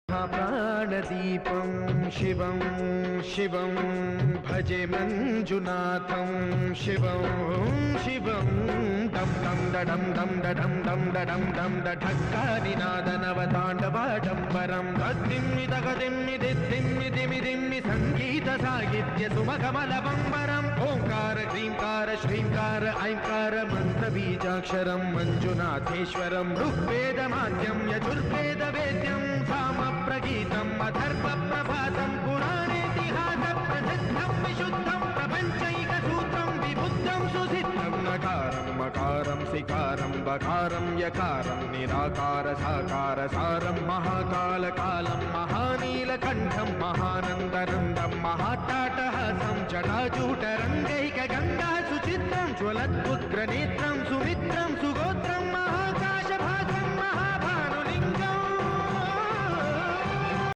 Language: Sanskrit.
प्राणदीपं शिवं शिवं भजे मंजुनाथं शिवं शिवं दम दम डम डम डम डम डम डम ढक्कानिनादनवताण्डवाडम्बरं तद्दिम्मि तगदिम्मि दिद्दिम्मि दिमि दिम्मि संगीत साहित्य सुमकमलबम्बरम् ओंकार क्लींकार श्रींकार ऐंकार मंत्रबीजाक्षरं मंजुनाथेश्वरं ऋग्वेदमाद्यं यजुर्वेद वेद्यं सामप्रगीतम् अथर्वप्रभातं पुराणेतिहास प्रसिद्धं विशुद्धं प्रपञ्चैकसूत्रं विबुद्धं सुसिद्धं नकारं मकारं सिकारं बकारं यकारं निराकार साकार सारं महाकालकालं महानीलकण्ठं महानन्दनन्दं महाट्टाटहासं जटाजूटरङ्गैकगङ्गा सुचित्रं ज्वलद्उग्रनेत्रं सुमित्रं